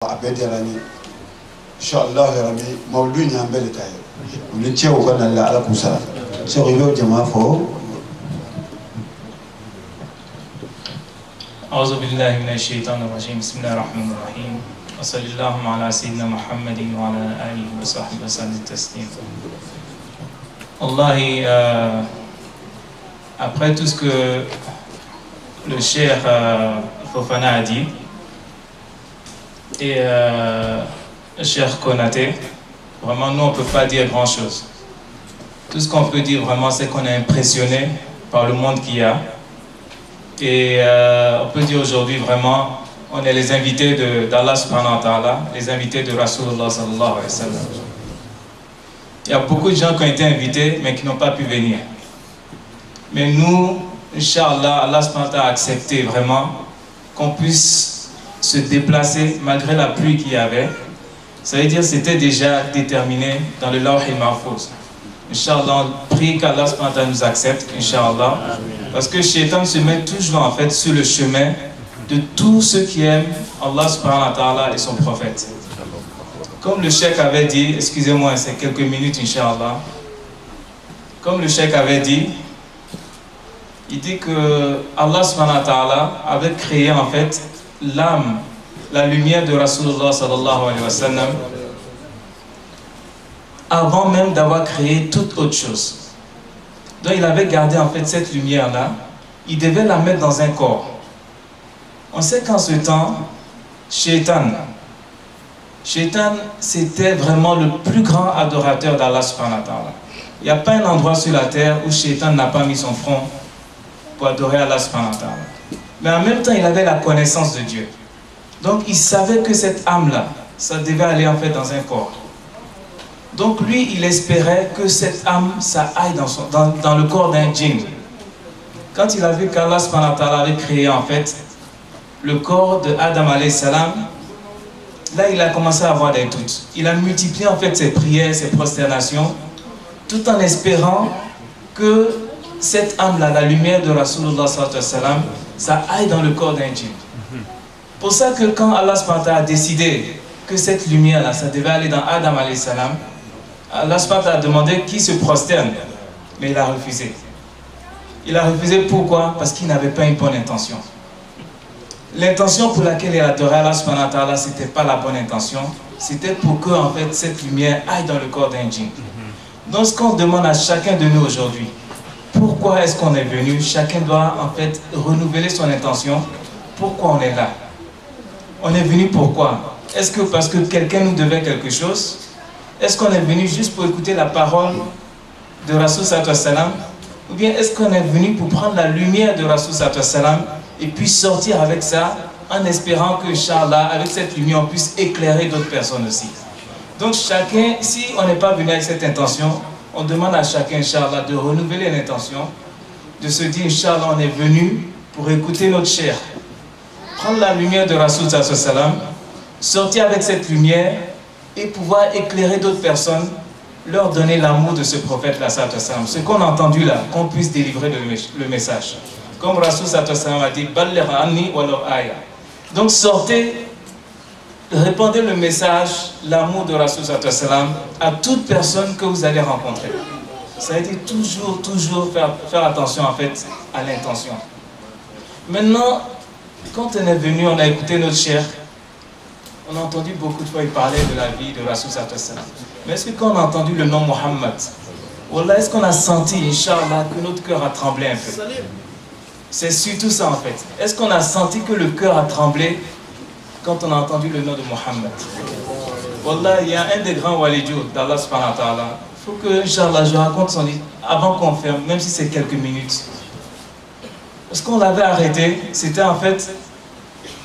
Abedirani inshallah rami mauluni ambele tayo ulichia ukana la ala kusala so hilo jamaa fo أعوذ بالله من الشيطان الرجيم بسم الله الرحمن الرحيم وصلى الله على سيدنا محمد وعلى آله وصحبه وسلم تسليما. Wallahi, après tout ce que le cheikh Fofana a dit et le cheikh Konaté, vraiment nous on ne peut pas dire grand chose. Tout ce qu'on peut dire vraiment c'est qu'on est impressionné par le monde qu'il y a. Et on peut dire aujourd'hui vraiment, on est les invités d'Allah subhanahu wa ta'ala, les invités de Rasulullah sallallahu alayhi wa sallam. Il y a beaucoup de gens qui ont été invités mais qui n'ont pas pu venir. Mais nous, Inch'Allah, Allah subhanahu wa ta'ala a accepté vraiment qu'on puisse se déplacer malgré la pluie qu'il y avait. Ça veut dire que c'était déjà déterminé dans le Lawh al-Mahfouz. Inch'Allah, on prie qu'Allah subhanahu wa ta'ala nous accepte, Inch'Allah. Parce que Shaitan se met toujours en fait sur le chemin de tous ceux qui aiment Allah subhanahu wa ta'ala et son prophète. Comme le cheikh avait dit, excusez-moi, c'est quelques minutes, Inch'Allah. Comme le cheikh avait dit, il dit que Allah subhanahu wa ta'ala avait créé en fait l'âme, la lumière de Rasulullah sallallahu alayhi wa sallam avant même d'avoir créé toute autre chose. Donc il avait gardé en fait cette lumière-là, il devait la mettre dans un corps. On sait qu'en ce temps, Shaitan c'était vraiment le plus grand adorateur d'Allah subhanahu wa ta'ala. Il n'y a pas un endroit sur la terre où Shaitan n'a pas mis son front pour adorer Allah subhanahu wa ta'ala. Mais en même temps, il avait la connaissance de Dieu. Donc il savait que cette âme-là, ça devait aller en fait dans un corps. Donc lui, il espérait que cette âme, ça aille dans le corps d'un djinn. Quand il a vu qu'Allah subhanahu wa ta'ala avait créé en fait le corps de Adam alayhi salam, là il a commencé à avoir des doutes. Il a multiplié en fait ses prières, ses prosternations, tout en espérant que cette âme-là, la lumière de Rasulullah sallallahu alayhi wa sallam, ça aille dans le corps d'un djinn. Pour ça que quand Allah subhanahu wa ta'ala a décidé que cette lumière-là, ça devait aller dans Adam alayhi salam, Allah subhanahu wa ta'ala a demandé qui se prosterne, mais il a refusé. Il a refusé pourquoi? Parce qu'il n'avait pas une bonne intention. L'intention pour laquelle il adorait Allah subhanahu wa ta'ala, c'était pas la bonne intention, c'était pour que en fait cette lumière aille dans le corps d'un djinn. Donc ce qu'on demande à chacun de nous aujourd'hui, pourquoi est-ce qu'on est venu? Chacun doit en fait renouveler son intention. Pourquoi on est là? On est venu pourquoi? Est-ce que parce que quelqu'un nous devait quelque chose? Est-ce qu'on est venu juste pour écouter la parole de Rasul sallallahu alayhi wa sallam? Ou bien est-ce qu'on est venu pour prendre la lumière de Rasul sallallahu alayhi wa sallam et puis sortir avec ça en espérant que, Inch'Allah, avec cette lumière, on puisse éclairer d'autres personnes aussi? Donc chacun, si on n'est pas venu avec cette intention, on demande à chacun, Inch'Allah, de renouveler l'intention, de se dire, Inch'Allah, on est venu pour écouter notre chair, prendre la lumière de Rasul sallallahu alayhi wa sallam, sortir avec cette lumière et pouvoir éclairer d'autres personnes, leur donner l'amour de ce prophète-là, sallallahu alayhi wa sallam. Ce qu'on a entendu là, qu'on puisse délivrer le message. Comme Rasul sallallahu alayhi wa sallam a dit, Balligh anni walau aya. Donc sortez, répandez le message, l'amour de Rasul sallallahu alayhi wa sallam à toute personne que vous allez rencontrer. Ça a été toujours faire attention en fait à l'intention. Maintenant, quand on est venu, on a écouté notre cheikh, on a entendu beaucoup de fois il parlait de la vie de Rasul sallallahu alayhi wa sallam. Mais est-ce que quand on a entendu le nom Muhammad, Wallah, est-ce qu'on a senti, Inch'Allah, que notre cœur a tremblé un peu? C'est surtout ça en fait. Est-ce qu'on a senti que le cœur a tremblé quand on a entendu le nom de Muhammad? Wallah, il y a un des grands walidjou d'Allah subhanahu wa ta'ala. Il faut que, Inch'Allah, je raconte son histoire avant qu'on ferme, même si c'est quelques minutes. Parce qu'on l'avait arrêté, c'était en fait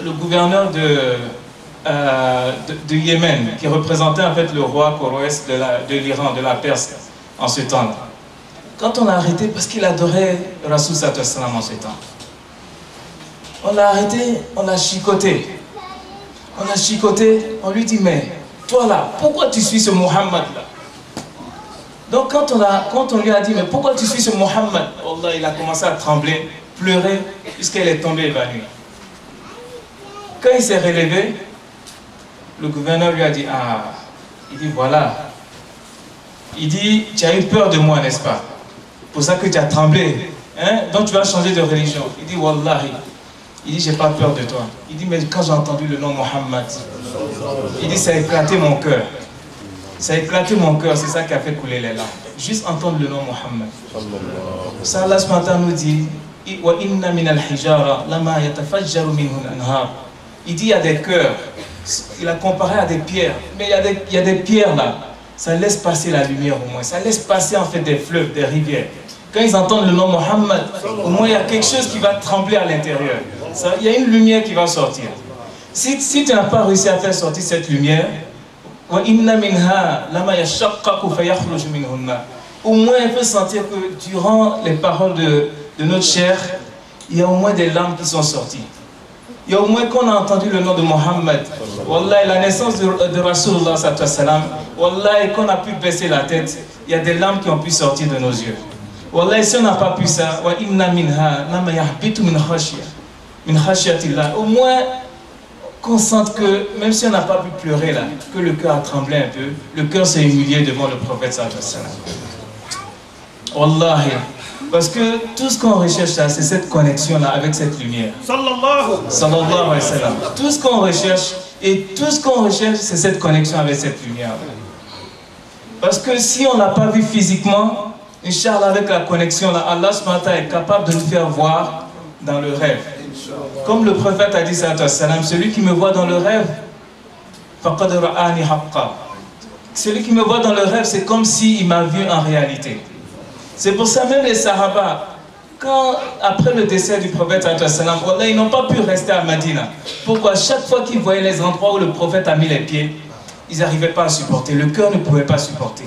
le gouverneur de Yémen, qui représentait en fait le roi Khoroès de l'Iran, de la Perse, en ce temps-là. Quand on l'a arrêté, parce qu'il adorait Rasul sallallahu alayhi wa sallam en ce temps, on l'a arrêté, on l'a chicoté. On l'a chicoté, on lui dit, mais toi là, pourquoi tu suis ce Muhammad là? Donc quand on lui a dit, mais pourquoi tu suis ce Muhammad? Allah, il a commencé à trembler, pleurer, puisqu'elle est tombée évanouie. Quand il s'est relevé, Le gouverneur lui a dit, ah, il dit, voilà. Il dit, tu as eu peur de moi, n'est-ce pas? Pour ça que tu as tremblé. Hein? Donc tu vas changer de religion. Il dit, wallahi. Il dit, j'ai pas peur de toi. Il dit, mais quand j'ai entendu le nom Mohammed, il dit, ça a éclaté mon cœur. Ça a éclaté mon cœur, c'est ça qui a fait couler les larmes. Juste entendre le nom Mohammed. Ça, Allah subhanahu wa ta'ala nous dit, wa inna min al-hijara lama yatafajjaru minhu al-anhar. Il dit, il y a des cœurs. Il a comparé à des pierres. Mais il y a des pierres là. Ça laisse passer la lumière au moins. Ça laisse passer en fait des fleuves, des rivières. Quand ils entendent le nom Mohammed, au moins il y a quelque chose qui va trembler à l'intérieur. Il y a une lumière qui va sortir. Si tu n'as pas réussi à faire sortir cette lumière, au moins il peut sentir que durant les paroles de notre chair, il y a au moins des larmes qui sont sorties. Il y a au moins qu'on a entendu le nom de Mohammed. Wallah, la naissance de Rasulullah sallam, wallah, qu'on a pu baisser la tête, il y a des larmes qui ont pu sortir de nos yeux. Wallah, si on n'a pas pu ça, au moins qu'on sente que, même si on n'a pas pu pleurer là, que le cœur a tremblé un peu, le cœur s'est humilié devant le prophète sallallahu alayhi wa sallam. Wallahi. Parce que tout ce qu'on recherche là, c'est cette connexion-là avec cette lumière. Sallallahu alayhi wa sallam. Tout ce qu'on recherche, et tout ce qu'on recherche, c'est cette connexion avec cette lumière. Parce que si on ne l'a pas vu physiquement, Inch'Allah, avec la connexion là, Allah subhanahu wa ta'ala est capable de nous faire voir dans le rêve. Comme le prophète a dit, celui qui me voit dans le rêve, celui qui me voit dans le rêve, c'est comme s'il m'a vu en réalité. C'est pour ça même les Sahaba, quand après le décès du prophète, ils n'ont pas pu rester à Medina. Pourquoi? Chaque fois qu'ils voyaient les endroits où le prophète a mis les pieds, ils n'arrivaient pas à supporter, le cœur ne pouvait pas supporter.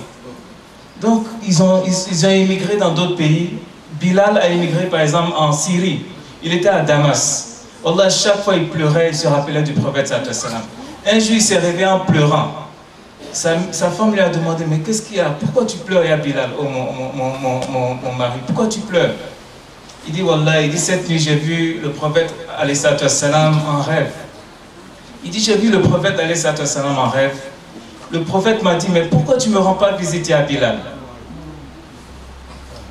Donc ils ont émigré dans d'autres pays. Bilal a émigré par exemple en Syrie, il était à Damas. Allah, chaque fois il pleurait, il se rappelait du prophète. Un jour il s'est réveillé en pleurant. Sa femme lui a demandé, mais qu'est-ce qu'il y a? Pourquoi tu pleures, ya Bilal? Oh mon mari, pourquoi tu pleures? Il dit, Wallah, il dit, cette nuit j'ai vu le prophète en rêve. Il dit, j'ai vu le prophète en rêve. Le prophète m'a dit, mais pourquoi tu ne me rends pas visite, ya Bilal?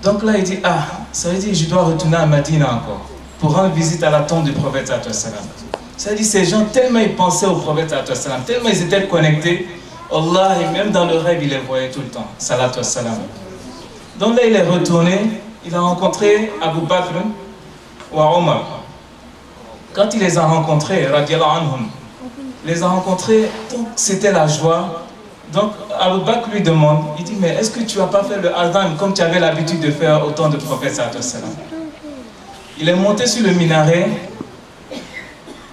Donc là il dit, ah, ça veut dire que je dois retourner à Medina encore pour rendre visite à la tombe du prophète. Ça veut dire, ces gens, tellement ils pensaient au prophète, tellement ils étaient connectés, Allah, et même dans le rêve, il les voyait tout le temps. Salatu wassalam. Donc là, il est retourné, il a rencontré Abu Bakr ou Omar. Quand il les a rencontrés, radiallahu anhum, les a rencontrés, donc c'était la joie. Donc Abu Bakr lui demande, il dit, mais est-ce que tu n'as pas fait le adhan comme tu avais l'habitude de faire au temps du prophète sallallahu alayhi wa sallam? Il est monté sur le minaret.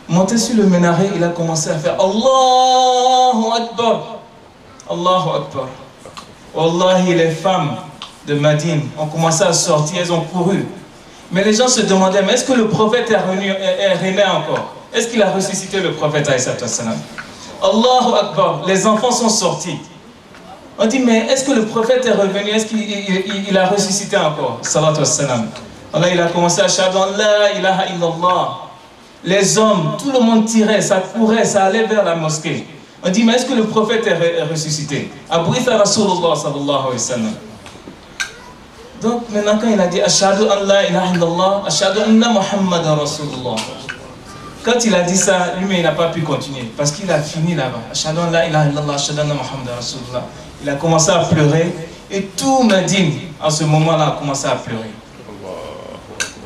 Monté sur le minaret, il a commencé à faire Allahu Akbar. Allahu Akbar. Wallahi, les femmes de Médine ont commencé à sortir, elles ont couru. Mais les gens se demandaient, mais est-ce que le prophète est rené encore? Est-ce qu'il a ressuscité le prophète? Allahu Akbar. Les enfants sont sortis. On dit, mais est-ce que le prophète est revenu? Est-ce qu'il a ressuscité encore? Salatu wassalam. Allah, il a commencé à chanter La ilaha illallah. Les hommes, tout le monde tirait, ça courait, ça allait vers la mosquée. On dit, mais est-ce que le prophète est ressuscité? Abouitha Rasulullah sallallahu alayhi wa sallam. Donc maintenant quand il a dit Ashhadu an la ilaha illallah, Ashhadu anna Muhammadan Rasulullah. Quand il a dit ça, lui-même il n'a pas pu continuer parce qu'il a fini là-bas. Ashhadu an la ilaha illallah, Ashhadu anna Muhammadan Rasulullah. Il a commencé à pleurer et tout Médine en ce moment-là a commencé à pleurer.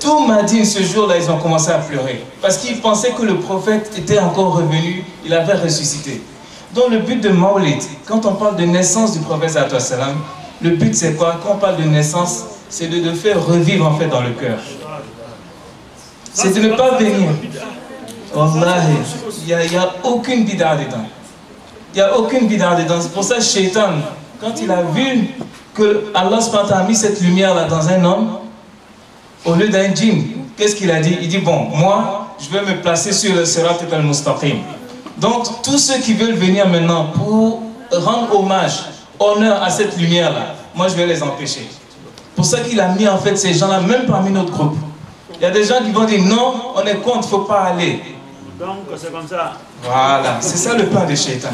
Tout Médine ce jour-là, ils ont commencé à pleurer parce qu'ils pensaient que le prophète était encore revenu, il avait ressuscité. Donc le but de Maulid, quand on parle de naissance du prophète, le but c'est quoi? Quand on parle de naissance, c'est de faire revivre en fait dans le cœur. C'est de ne pas venir. Wallahi, il n'y a aucune bid'a dedans. Il n'y a aucune bid'a dedans. C'est pour ça que Shaitan, quand il a vu que Allah a mis cette lumière-là dans un homme, au lieu d'un djinn, qu'est-ce qu'il a dit? Il dit, bon, moi, je vais me placer sur le Sirat al-Mustaqim. Donc, tous ceux qui veulent venir maintenant pour rendre hommage, honneur à cette lumière-là, moi, je vais les empêcher. Pour ça qu'il a mis, en fait, ces gens-là, même parmi notre groupe. Il y a des gens qui vont dire, non, on est contre, il ne faut pas aller. Donc, c'est comme ça. Voilà, c'est ça le plan de Shaitan.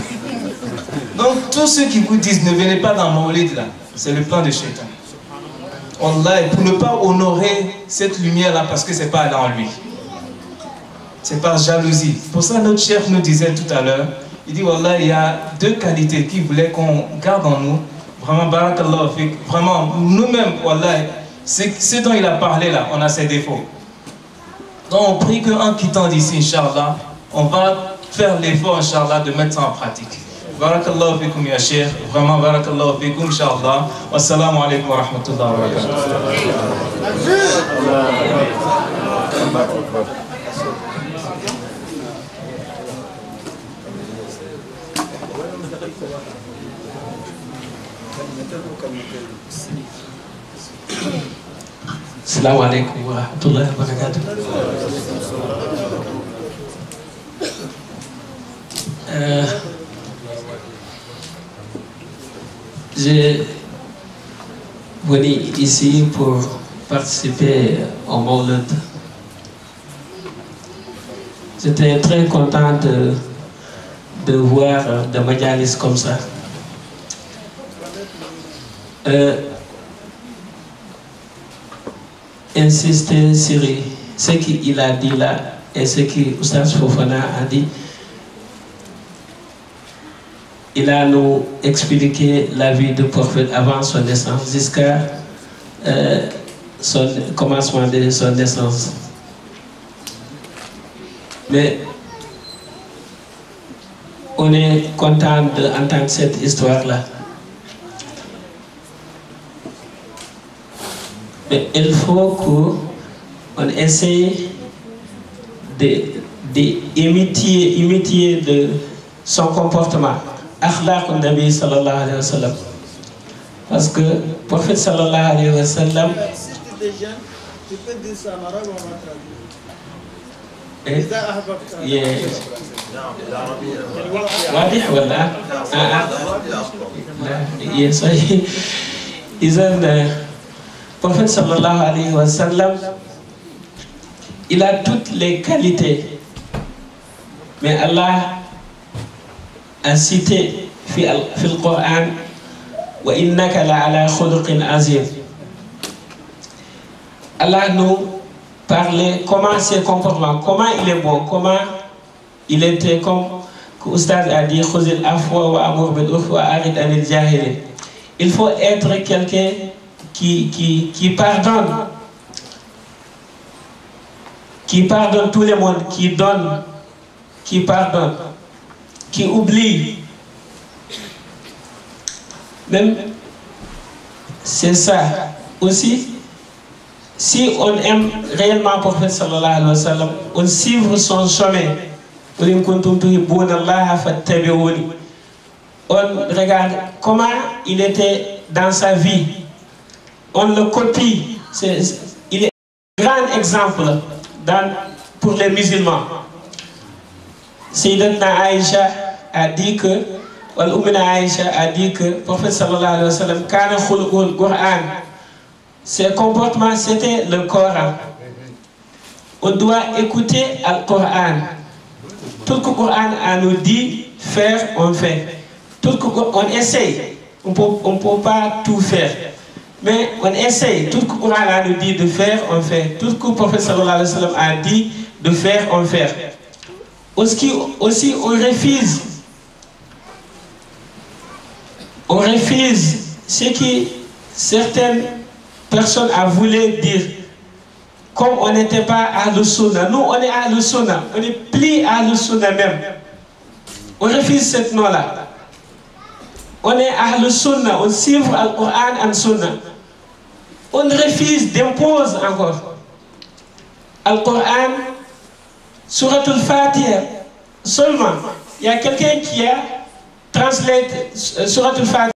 Donc tous ceux qui vous disent ne venez pas dans Maulid là, c'est le plan de Shaitan. Wallah, pour ne pas honorer cette lumière là parce que c'est pas dans lui. C'est par jalousie. Pour ça notre chef nous disait tout à l'heure, il dit Wallah, il y a deux qualités qu'il voulait qu'on garde en nous. Vraiment, barakallah, vraiment, nous-mêmes, Wallah, ce dont il a parlé là, on a ses défauts. Donc on prie qu'en quittant d'ici, Inch'Allah, on va faire l'effort, Inch'Allah, de mettre ça en pratique. Barakallahu fikum ya Cheikh, vraiment barakallahu fikum, Inch'Allah. Wassalamu alaikum wa rahmatullahi wa barakatuh. Assalamu alaikum wa rahmatullahi wa barakatuh. Je venu ici pour participer au Maulid. J'étais très content de voir des majalis comme ça. Insister sur ce qu'il a dit là et ce que Oustaz Fofana a dit. Il a nous expliqué la vie du prophète avant son naissance jusqu'à son commencement de son naissance. Mais on est content d'entendre cette histoire-là. Mais il faut qu'on essaye d'imiter de son comportement. Akhlaq al-Nabi sallallahu alayhi wa sallam. Parce que le prophète sallallahu alayhi wa sallam. Si tu es jeune, tu peux dire ça en arabe, on va traduire. Yes. واضح ولا؟ Yes. Le prophète sallallahu alayhi wa sallam, il a toutes les qualités. Mais Allah a cité dans le Coran wa innaka la ala khuluqin azim. Allah nous parlait comment ses comportements, comment il est bon, comment il était, comme Oustaz a dit, khuzil afwa wa amur bil urf wa arid anil jahili. Il faut être quelqu'un qui pardonne tout le monde, qui donne, qui pardonne, qui oublie. Même, c'est ça. Aussi, si on aime réellement le prophète sallallahu alayhi wa sallam, on suit son chemin. On regarde comment il était dans sa vie. On le copie. Il est un grand exemple pour les musulmans. Sayyidatna Aïcha a dit que, Aïcha a dit que le prophète sallallahu alayhi wa sallam, kana khuluqul Qur'an. Ses comportements, c'était le Coran. On doit écouter le Coran. Tout le Coran a nous dit faire, on fait. On essaye. On ne peut pas tout faire. Mais on essaye. Tout le Coran a nous dit de faire, on fait. Tout ce que le prophète sallallahu alayhi wa sallam a dit de faire, on fait. Aussi, on refuse. On refuse ce que certaines personnes a voulu dire. Comme on n'était pas à l'Sunnah. Nous, on est à l'Sunnah. On est plus à l'Sunnah même. On refuse cette nom-là. On est à l'Sunnah. On suit le Coran en Sunnah. On refuse d'imposer encore. Le Coran, Surat al-Fatiha, seulement. Il y a quelqu'un qui a translate Surat al-Fatiha.